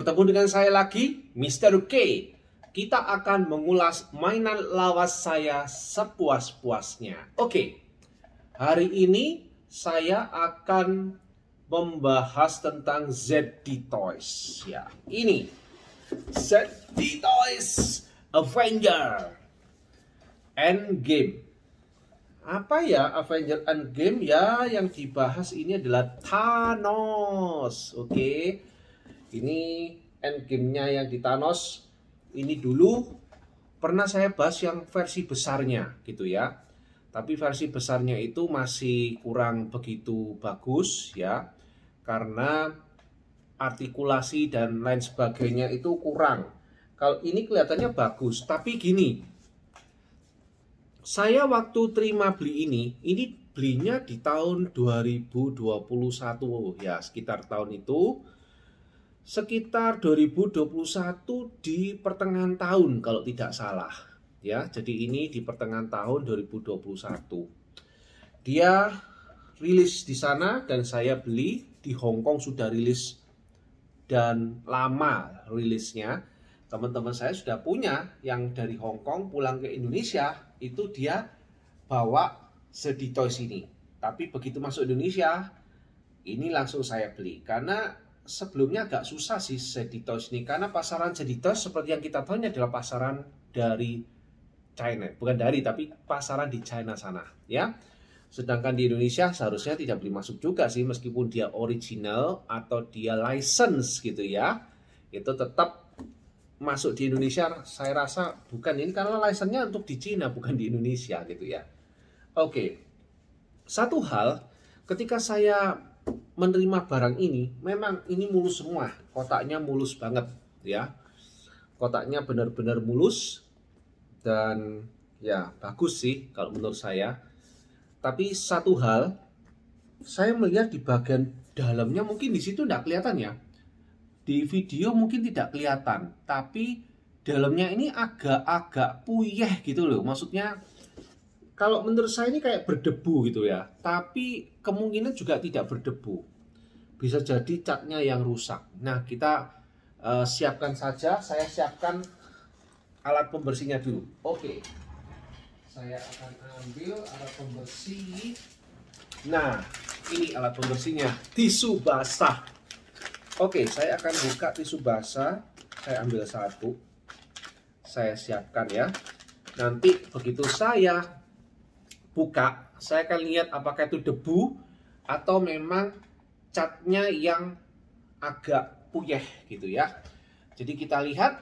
bertemu dengan saya lagi, Mr. K. Kita akan mengulas mainan lawas saya sepuas-puasnya. Oke, hari ini saya akan membahas tentang ZD Toys. Ya, ini ZD Toys Avenger Endgame. Apa ya Avenger Endgame? Ya, yang dibahas ini adalah Thanos. Oke, ini Endgame-nya yang di Thanos. Ini dulu pernah saya bahas yang versi besarnya gitu ya. Tapi versi besarnya itu masih kurang begitu bagus ya, karena artikulasi dan lain sebagainya itu kurang. Kalau ini kelihatannya bagus, tapi gini, saya waktu terima beli ini belinya di tahun 2021 ya, sekitar tahun itu, sekitar 2021 di pertengahan tahun kalau tidak salah ya. Jadi ini di pertengahan tahun 2021 dia rilis di sana dan saya beli. Di Hong Kong sudah rilis dan lama rilisnya. Teman-teman saya sudah punya yang dari Hong Kong pulang ke Indonesia, itu dia bawa ZD Toys ini. Tapi begitu masuk Indonesia, ini langsung saya beli. Karena sebelumnya agak susah sih ZD Toys ini, karena pasaran ZD Toys seperti yang kita tahu ini adalah pasaran dari China. Bukan dari, tapi pasaran di China sana ya. Sedangkan di Indonesia seharusnya tidak boleh masuk juga sih, meskipun dia original atau dia license gitu ya. Itu tetap masuk di Indonesia, saya rasa bukan ini, karena license-nya untuk di Cina bukan di Indonesia gitu ya. Oke, satu hal, ketika saya menerima barang ini, memang ini mulus semua, kotaknya mulus banget ya, kotaknya benar-benar mulus dan ya bagus sih kalau menurut saya. Tapi satu hal, saya melihat di bagian dalamnya mungkin di situ tidak kelihatan ya. Di video mungkin tidak kelihatan, tapi dalamnya ini agak-agak puyeh gitu loh. Maksudnya kalau menurut saya ini kayak berdebu gitu ya. Tapi kemungkinan juga tidak berdebu. Bisa jadi catnya yang rusak. Nah, kita siapkan saja. Saya siapkan alat pembersihnya dulu. Oke. Saya akan ambil alat pembersih. Nah, ini alat pembersihnya. Tisu basah. Oke, saya akan buka tisu basah. Saya ambil satu. Saya siapkan ya. Nanti begitu saya buka, saya akan lihat apakah itu debu atau memang catnya yang agak puyeh gitu ya. Jadi kita lihat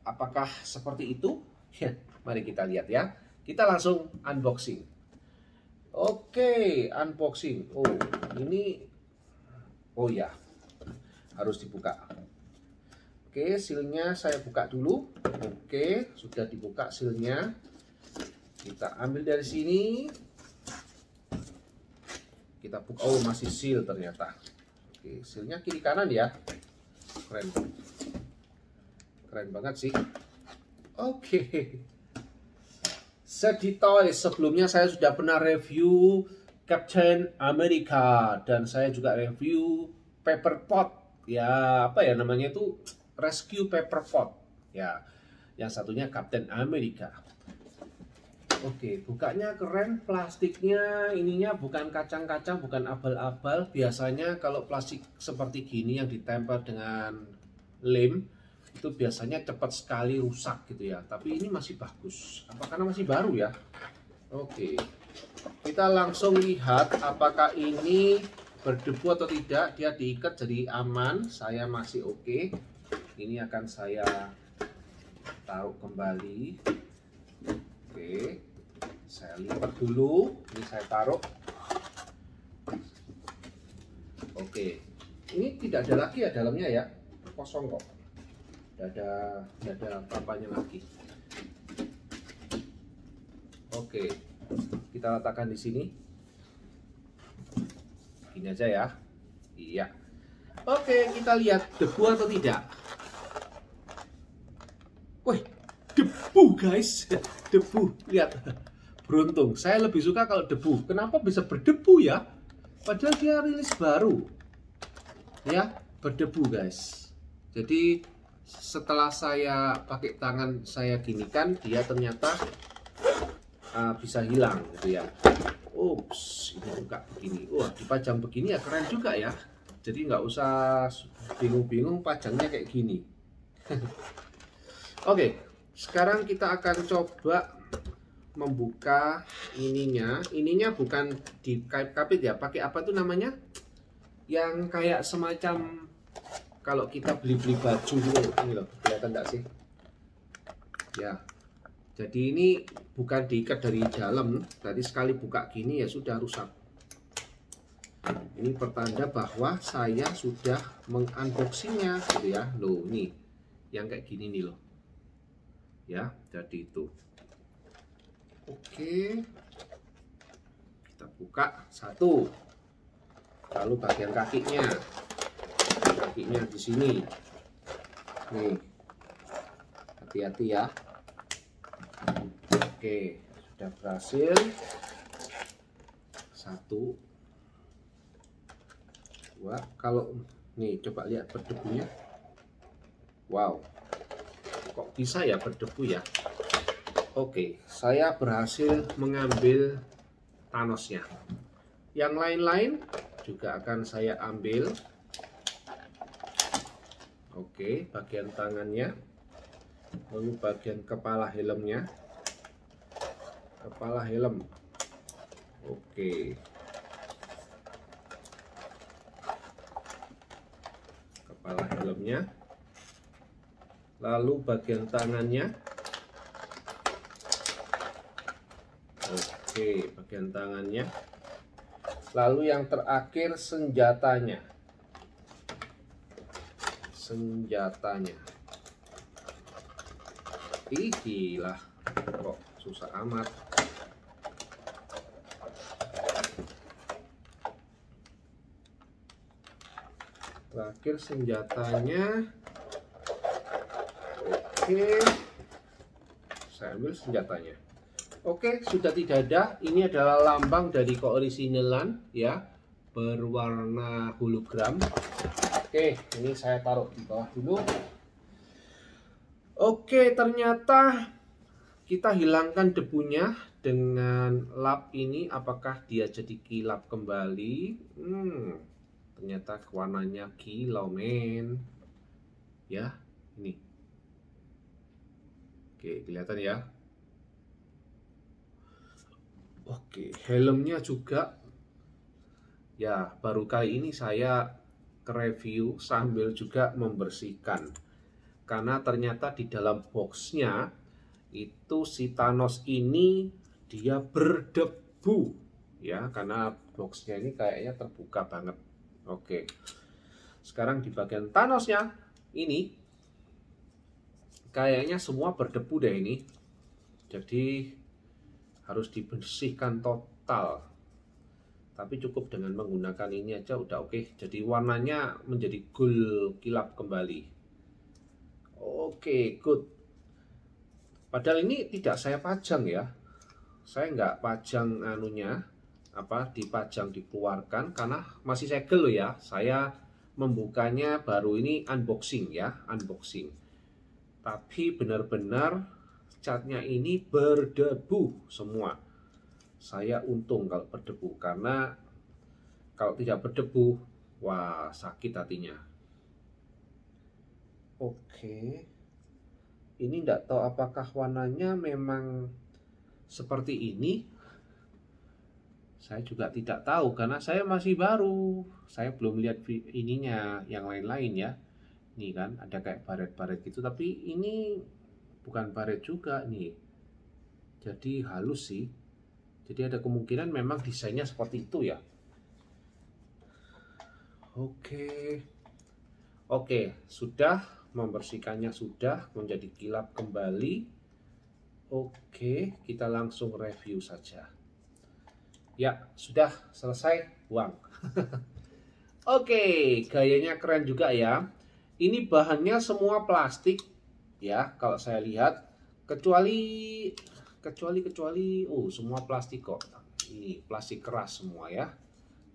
apakah seperti itu. Ya, mari kita lihat ya. Kita langsung unboxing. Oke, unboxing. Oh, ini, oh ya, harus dibuka. Oke, sealnya saya buka dulu. Oke, sudah dibuka sealnya. Kita ambil dari sini. Kita buka. Oh, masih seal ternyata. Oke, sealnya kiri kanan ya. Keren. Keren banget sih. Oke. ZD Toys, sebelumnya saya sudah pernah review Captain America dan saya juga review Pepper Pot. Ya, apa ya namanya itu, Rescue Pepper Pot ya, yang satunya Captain America. Oke, bukanya keren, plastiknya ininya bukan kacang-kacang, bukan abal-abal. Biasanya kalau plastik seperti gini yang ditempel dengan lem itu biasanya cepat sekali rusak gitu ya, tapi ini masih bagus. Apa karena masih baru ya? Oke, kita langsung lihat apakah ini berdebu atau tidak. Dia diikat jadi aman, saya masih oke. Ini akan saya taruh kembali. Oke, saya lipat dulu. Ini saya taruh. Oke, ini tidak ada lagi ya dalamnya ya, kosong kok. Tidak ada apa-apanya lagi. Oke, kita letakkan di sini. Ini aja ya. Iya. Oke, kita lihat debu atau tidak. Wih, debu guys. Debu, lihat. Beruntung, saya lebih suka kalau debu. Kenapa bisa berdebu ya? Padahal dia rilis baru. Ya, berdebu guys. Jadi setelah saya pakai tangan saya ginikan, dia ternyata bisa hilang gitu ya. Ups, ini buka begini. Wah, dipajang begini ya keren juga ya. Jadi nggak usah bingung-bingung pajangnya kayak gini. Oke, sekarang kita akan coba membuka ininya. Ininya bukan dikait-kapit ya, pakai apa tuh namanya? Yang kayak semacam kalau kita beli-beli baju gitu. Ini loh, kelihatan nggak sih? Ya. Jadi ini bukan diikat dari dalam, tadi sekali buka gini ya sudah rusak. Ini pertanda bahwa saya sudah mengunboxingnya gitu ya. Loh, ini yang kayak gini nih loh. Ya, jadi itu. Oke. Kita buka satu. Lalu bagian kakinya. Kakinya di sini. Nih. Hati-hati ya. Oke, sudah berhasil. Satu, dua. Kalau nih coba lihat berdebunya. Wow, kok bisa ya berdebu ya? Oke, saya berhasil mengambil Thanosnya. Yang lain-lain juga akan saya ambil. Oke, bagian tangannya, lalu bagian kepala helmnya. Kepala helm. Oke. Kepala helmnya. Lalu bagian tangannya. Oke, bagian tangannya. Lalu yang terakhir senjatanya. Senjatanya. Ih, gila. Kok susah amat. Terakhir senjatanya. Oke, saya ambil senjatanya. Oke, sudah tidak ada. Ini adalah lambang dari keoriginalan ya, berwarna hologram. Oke, ini saya taruh di bawah dulu. Oke, ternyata kita hilangkan debunya dengan lap ini. Apakah dia jadi kilap kembali? Ternyata warnanya kilau men. Ya, ini. Oke, kelihatan ya. Oke, helmnya juga. Ya, baru kali ini saya review sambil juga membersihkan. Karena ternyata di dalam boxnya itu si Thanos ini dia berdebu. Ya, karena boxnya ini kayaknya terbuka banget. Oke, sekarang di bagian Thanosnya ini kayaknya semua berdebu deh ini. Jadi harus dibersihkan total. Tapi cukup dengan menggunakan ini aja udah oke. Jadi warnanya menjadi gold kilap kembali. Oke, good. Padahal ini tidak saya pajang ya. Saya nggak pajang anunya. Dipajang dikeluarkan karena masih segel loh ya. Saya membukanya baru ini unboxing ya, unboxing. Tapi benar-benar catnya ini berdebu semua. Saya untung kalau berdebu karena kalau tidak berdebu, wah sakit hatinya. Oke, ini tidak tahu apakah warnanya memang seperti ini. Saya juga tidak tahu karena saya masih baru. Saya belum lihat ininya yang lain-lain ya. Nih kan ada kayak baret-baret gitu, tapi ini bukan baret juga nih. Jadi halus sih. Jadi ada kemungkinan memang desainnya seperti itu ya. Oke, sudah membersihkannya, sudah menjadi kilap kembali. Oke, kita langsung review saja. Ya, sudah selesai, buang. Oke, gayanya keren juga ya. Ini bahannya semua plastik ya, kalau saya lihat. Kecuali semua plastik kok. Ini plastik keras semua ya.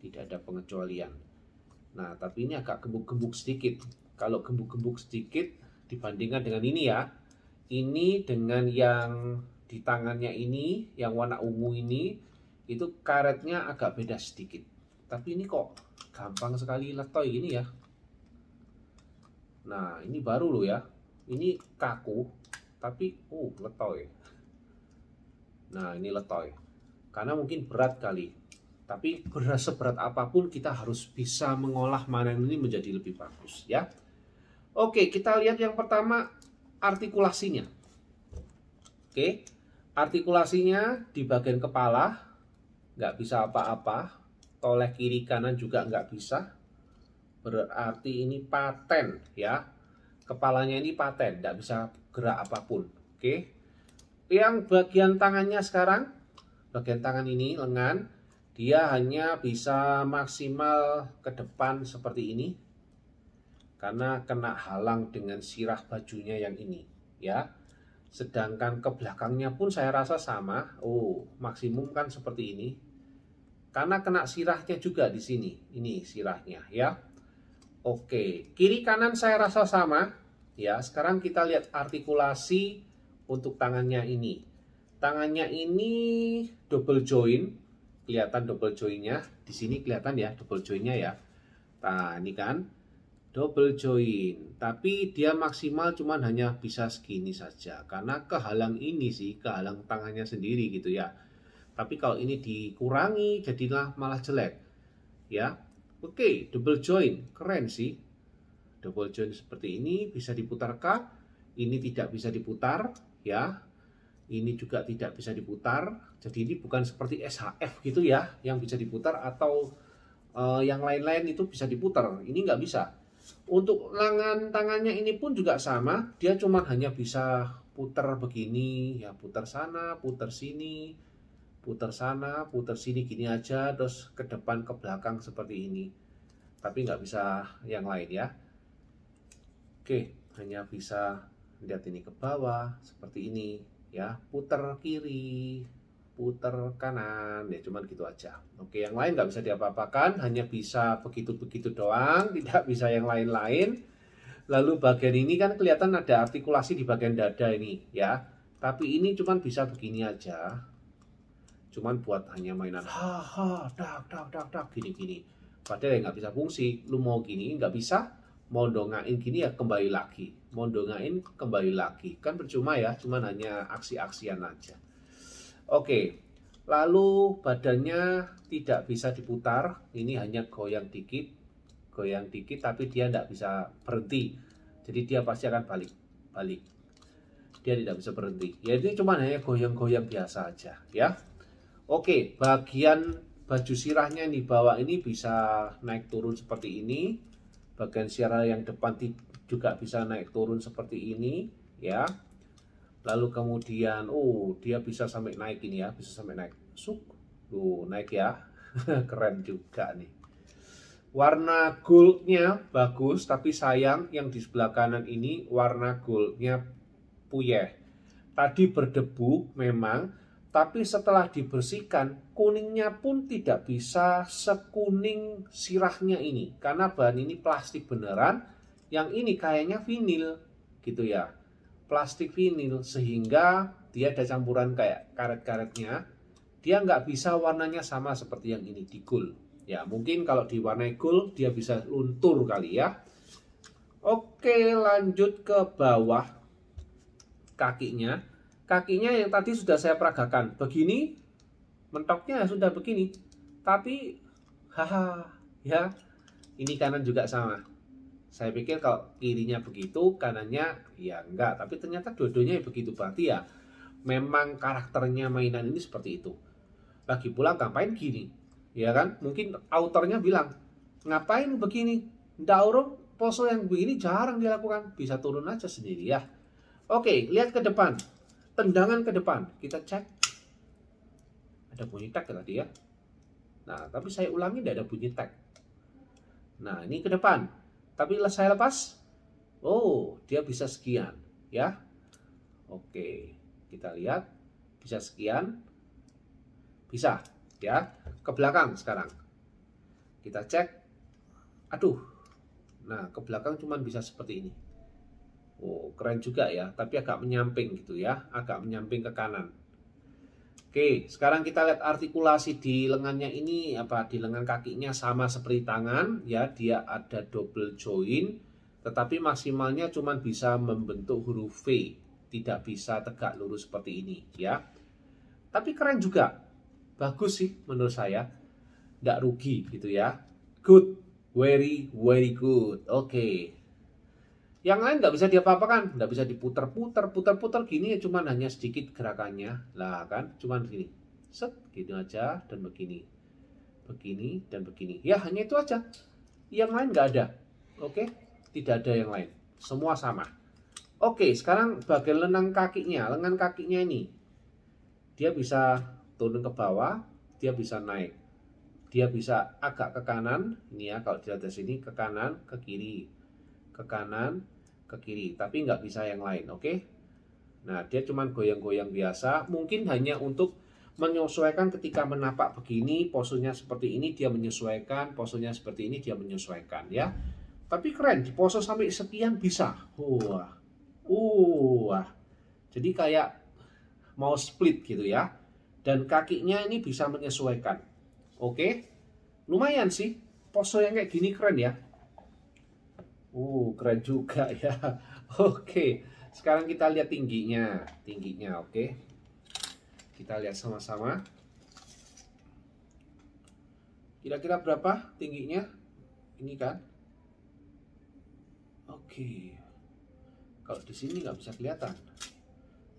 Tidak ada pengecualian. Nah, tapi ini agak gembuk-gembuk sedikit. kalau gembuk-gembuk sedikit dibandingkan dengan ini ya. Ini dengan yang di tangannya ini, yang warna ungu ini, itu karetnya agak beda sedikit. Tapi ini kok gampang sekali letoy gini ya. Nah, ini baru loh ya. Ini kaku, tapi letoy. Nah, ini letoy. Karena mungkin berat kali. Tapi seberat apapun kita harus bisa mengolah mainan ini menjadi lebih bagus ya. Oke, kita lihat yang pertama artikulasinya. Oke, artikulasinya di bagian kepala nggak bisa apa-apa. Toleh kiri kanan juga nggak bisa. Berarti ini paten ya. Kepalanya ini paten, tidak bisa gerak apapun. Oke. Yang bagian tangannya sekarang, bagian tangan ini, lengan, dia hanya bisa maksimal ke depan seperti ini. Karena kena halang dengan sirah bajunya yang ini ya. Sedangkan ke belakangnya pun saya rasa sama. Maksimum kan seperti ini. Karena kena sirahnya juga di sini. Ini sirahnya ya. Oke, kiri kanan saya rasa sama. Ya, sekarang kita lihat artikulasi untuk tangannya ini. Tangannya ini double joint, kelihatan double jointnya. Di sini kelihatan ya double jointnya ya. Nah, ini kan double joint. Tapi dia maksimal cuman hanya bisa segini saja. Karena kehalang ini sih, kehalang tangannya sendiri gitu ya. Tapi kalau ini dikurangi, jadilah malah jelek. Ya. Oke, double joint, keren sih. Double joint seperti ini bisa diputarkah? Ini tidak bisa diputar, ya. Ini juga tidak bisa diputar. Jadi ini bukan seperti SHF gitu ya, yang bisa diputar atau yang lain-lain itu bisa diputar. Ini nggak bisa. Untuk lengan tangannya ini pun juga sama. Dia cuma hanya bisa putar begini, ya putar sana, putar sini. Putar sana, putar sini gini aja, terus ke depan ke belakang seperti ini. Tapi nggak bisa yang lain ya. Oke, hanya bisa lihat ini ke bawah seperti ini ya. Putar kiri, putar kanan, ya cuman gitu aja. Oke, yang lain nggak bisa diapa-apakan, hanya bisa begitu-begitu doang, tidak bisa yang lain-lain. Lalu bagian ini kan kelihatan ada artikulasi di bagian dada ini ya. Tapi ini cuman bisa begini aja. Cuman buat hanya mainan dak gini-gini. Padahal ya nggak bisa fungsi. Lu mau gini nggak bisa, mau dongain gini ya kembali lagi, mau dongain kembali lagi, kan percuma ya, cuman hanya aksi-aksian aja. Oke, lalu badannya tidak bisa diputar, ini hanya goyang dikit, tapi dia tidak bisa berhenti. Jadi dia pasti akan balik. Dia tidak bisa berhenti. Ya ini cuma hanya goyang-goyang biasa aja ya. Oke, bagian baju sirahnya di bawah ini bisa naik turun seperti ini. Bagian sirah yang depan juga bisa naik turun seperti ini ya. Lalu kemudian dia bisa sampai naik ini ya, bisa sampai naik. Naik ya. Keren juga nih. Warna goldnya bagus, tapi sayang yang di sebelah kanan ini warna goldnya puyeh. Tadi berdebu memang, tapi setelah dibersihkan, kuningnya pun tidak bisa sekuning sirahnya ini. Karena bahan ini plastik beneran, yang ini kayaknya vinil gitu ya. Plastik vinil, sehingga dia ada campuran kayak karet-karetnya. Dia nggak bisa warnanya sama seperti yang ini di gold. Ya mungkin kalau diwarnai gold, dia bisa luntur kali ya. Oke, lanjut ke bawah kakinya. Kakinya yang tadi sudah saya peragakan begini, mentoknya sudah begini, tapi ya ini kanan juga sama. Saya pikir kalau kirinya begitu, kanannya ya enggak, tapi ternyata dua-duanya begitu. Berarti ya memang karakternya mainan ini seperti itu. Lagi pula ngapain gini, ya kan? Mungkin autornya bilang ngapain begini, daurung pose yang begini jarang dilakukan, bisa turun aja sendiri ya. Oke, lihat ke depan. Tendangan ke depan, kita cek. Ada bunyi tag tadi ya. Nah, tapi saya ulangi tidak ada bunyi tag. Nah, ini ke depan. Tapi saya lepas. Dia bisa sekian, ya. Oke, kita lihat bisa sekian. Bisa, ya. Ke belakang sekarang. Kita cek. Aduh, Nah, ke belakang cuman bisa seperti ini. Oh, keren juga ya, tapi agak menyamping gitu ya, agak menyamping ke kanan. Oke, sekarang kita lihat artikulasi di lengannya ini, di lengan kakinya sama seperti tangan ya, dia ada double join, tetapi maksimalnya cuma bisa membentuk huruf V, tidak bisa tegak lurus seperti ini ya. Tapi keren juga, bagus sih menurut saya, nggak rugi gitu ya. Good, very good. Oke. Yang lain nggak bisa diapa-apakan, nggak bisa diputer-puter, puter-puter gini, cuman hanya sedikit gerakannya, lah kan, cuman gini, set, gitu aja, dan begini, dan begini, ya hanya itu aja, yang lain nggak ada, oke, tidak ada yang lain, semua sama. Oke, sekarang bagian lengan kakinya ini, dia bisa turun ke bawah, dia bisa naik, dia bisa agak ke kanan, ini ya, kalau dilihat dari sini, ke kanan, ke kiri, ke kanan, ke kiri, tapi nggak bisa yang lain, oke? Nah, dia cuma goyang-goyang biasa, mungkin hanya untuk menyesuaikan ketika menapak begini, posenya seperti ini dia menyesuaikan, posenya seperti ini dia menyesuaikan, ya. Tapi keren, di pose sampai sekian bisa. Wah. Jadi kayak mau split gitu ya. Dan kakinya ini bisa menyesuaikan. Oke? Lumayan sih, pose yang kayak gini keren ya. Keren juga ya. Oke, sekarang kita lihat tingginya. Oke. Kita lihat sama-sama. Kira-kira berapa tingginya? Ini kan. Oke. Kalau di sini nggak bisa kelihatan.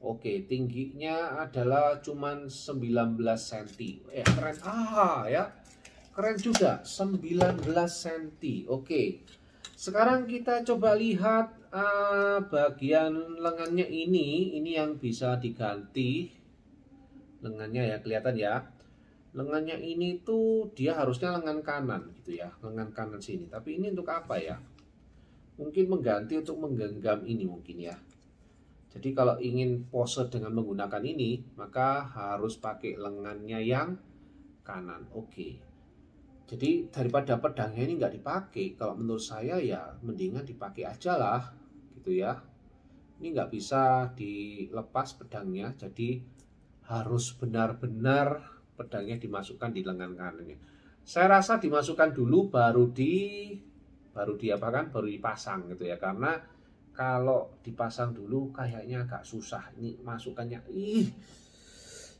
Oke, tingginya adalah cuman 19 cm. Keren. Ya. Keren juga, 19 cm. Oke. Sekarang kita coba lihat bagian lengannya ini yang bisa diganti. Lengannya ya, kelihatan ya. Lengannya ini tuh dia harusnya lengan kanan gitu ya, lengan kanan sini. Tapi ini untuk apa ya? Mungkin mengganti untuk menggenggam ini mungkin ya. Jadi kalau ingin pose dengan menggunakan ini, maka harus pakai lengannya yang kanan. Oke. Jadi daripada pedangnya ini nggak dipakai, kalau menurut saya ya mendingan dipakai aja lah, gitu ya. Ini nggak bisa dilepas pedangnya, jadi harus benar-benar pedangnya dimasukkan di lengan kanannya. Saya rasa dimasukkan dulu baru dipasang gitu ya, karena kalau dipasang dulu kayaknya agak susah. Ini masukannya,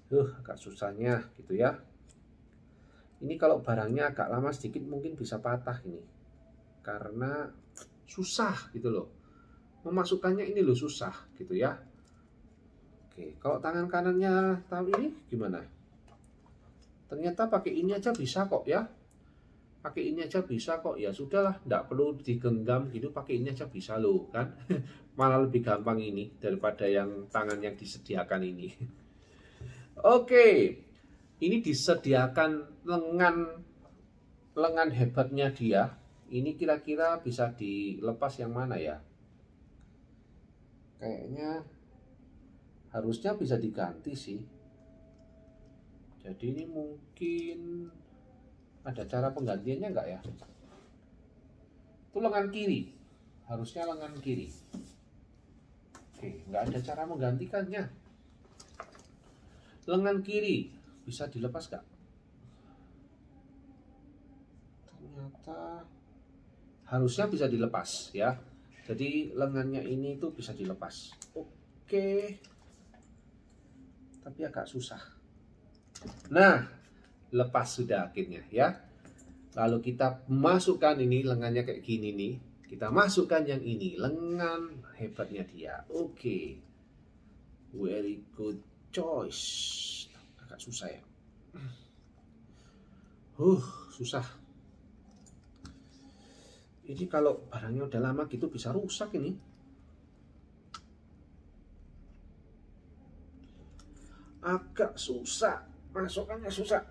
agak susahnya gitu ya. Ini kalau barangnya agak lama sedikit mungkin bisa patah ini, karena susah gitu loh. Memasukkannya ini loh susah gitu ya. Oke, kalau tangan kanannya tahu ini gimana? Ternyata pakai ini aja bisa kok ya. Pakai ini aja bisa kok, ya sudahlah, nggak perlu digenggam gitu, pakai ini aja bisa loh kan. Malah lebih gampang ini daripada yang tangan yang disediakan ini. Oke, ini disediakan lengan hebatnya dia. Ini kira-kira bisa dilepas yang mana ya? Kayaknya harusnya bisa diganti sih. Jadi ini mungkin ada cara penggantiannya nggak ya? Itu lengan kiri, harusnya lengan kiri. Oke, nggak ada cara menggantikannya. Lengan kiri bisa dilepas nggak? Ternyata harusnya bisa dilepas ya. Jadi lengannya ini tuh bisa dilepas. Oke, tapi agak susah. Nah, lepas sudah akhirnya ya. Lalu kita masukkan ini lengannya kayak gini nih. Kita masukkan yang ini, lengan hebatnya dia. Oke. Very good choice. Agak susah ya. Susah. Ini kalau barangnya udah lama gitu bisa rusak ini. Agak susah. Masukannya susah.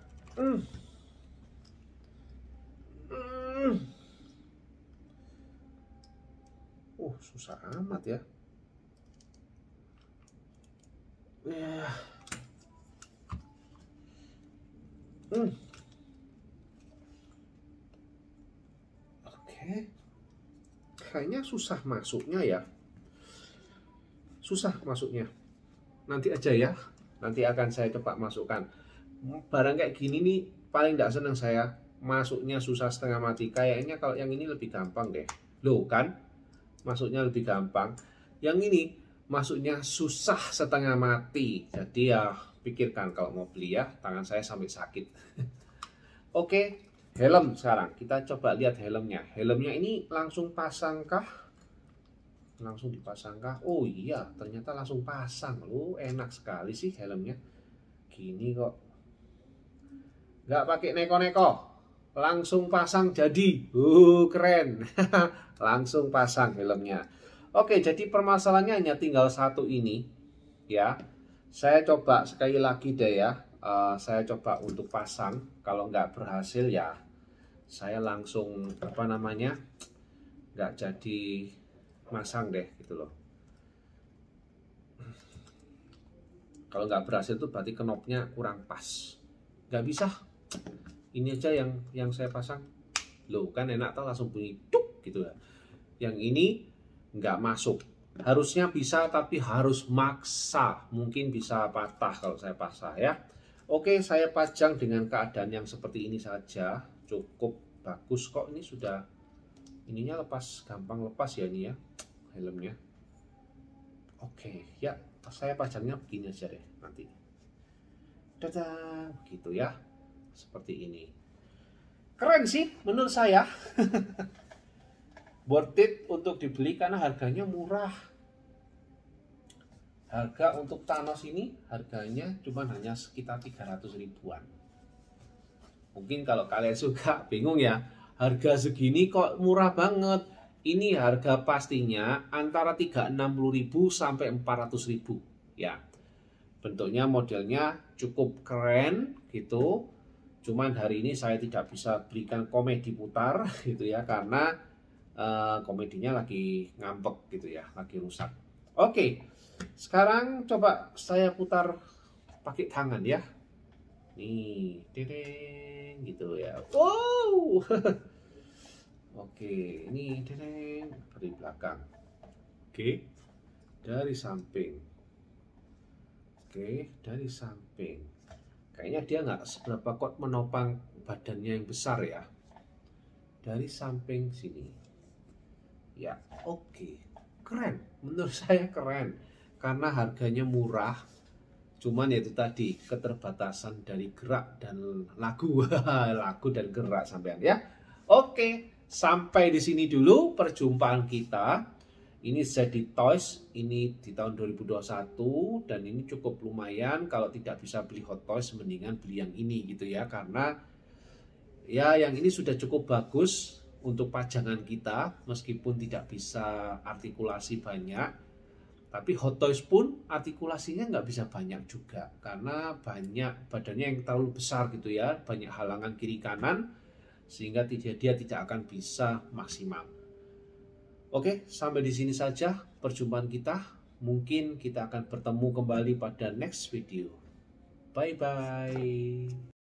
Susah amat ya. Oke. kayaknya susah masuknya ya. Susah masuknya. Nanti aja ya. Nanti akan saya coba masukkan. Barang kayak gini nih paling tidak senang saya. Masuknya susah setengah mati. Kayaknya kalau yang ini lebih gampang deh. Loh kan? Masuknya lebih gampang. Yang ini masuknya susah setengah mati. Jadi ya pikirkan kalau mau beli ya. Tangan saya sampai sakit. Oke. Helm sekarang. Kita coba lihat helmnya. Helmnya ini langsung pasangkah? Langsung dipasangkah? Oh iya, ternyata langsung pasang. Loh, enak sekali sih helmnya. Gini kok. Nggak pakai neko-neko. Langsung pasang jadi. Keren. Langsung pasang helmnya. Oke, jadi permasalahannya hanya tinggal satu ini. Ya. Saya coba sekali lagi deh ya. Saya coba untuk pasang. Kalau nggak berhasil ya saya langsung nggak jadi masang deh gitu loh. Kalau nggak berhasil tuh berarti knopnya kurang pas. Nggak bisa. Ini aja yang saya pasang. Loh kan enak tuh langsung bunyi tuk gitu ya. Yang ini nggak masuk. Harusnya bisa tapi harus maksa. Mungkin bisa patah kalau saya pasang ya. Oke, saya pajang dengan keadaan yang seperti ini saja. Cukup bagus kok, ini sudah ininya lepas, gampang lepas ya ini ya helmnya. Oke, ya saya pajangnya begini aja deh nanti. Dadah, gitu ya. Seperti ini. Keren sih menurut saya. Worth it untuk dibeli karena harganya murah. Harga untuk Thanos ini harganya cuma hanya sekitar 300 ribuan. Mungkin kalau kalian suka bingung ya, harga segini kok murah banget. Ini harga pastinya antara 360.000 sampai 400.000 ya. Bentuknya modelnya cukup keren gitu. Cuman hari ini saya tidak bisa berikan komedi putar gitu ya karena komedinya lagi ngambek gitu ya, lagi rusak. Oke. Sekarang coba saya putar pakai tangan ya. Nih, dedeng gitu ya. Wow. Oke, ini dedeng dari belakang. Oke, dari samping. Oke, dari samping. Kayaknya dia nggak seberapa kuat menopang badannya yang besar ya. Dari samping sini. Ya, oke. Keren. Menurut saya keren. Karena harganya murah, cuman ya itu tadi keterbatasan dari gerak dan lagu, lagu dan gerak sampean ya. Oke, sampai di sini dulu perjumpaan kita. Ini jadi Toys, ini di tahun 2021 dan ini cukup lumayan. Kalau tidak bisa beli Hot Toys, mendingan beli yang ini gitu ya, karena ya yang ini sudah cukup bagus untuk pajangan kita, meskipun tidak bisa artikulasi banyak. Tapi Hot Toys pun artikulasinya nggak bisa banyak juga karena banyak badannya yang terlalu besar gitu ya, banyak halangan kiri kanan sehingga dia tidak akan bisa maksimal. Oke, sampai di sini saja perjumpaan kita. Mungkin kita akan bertemu kembali pada next video. Bye bye.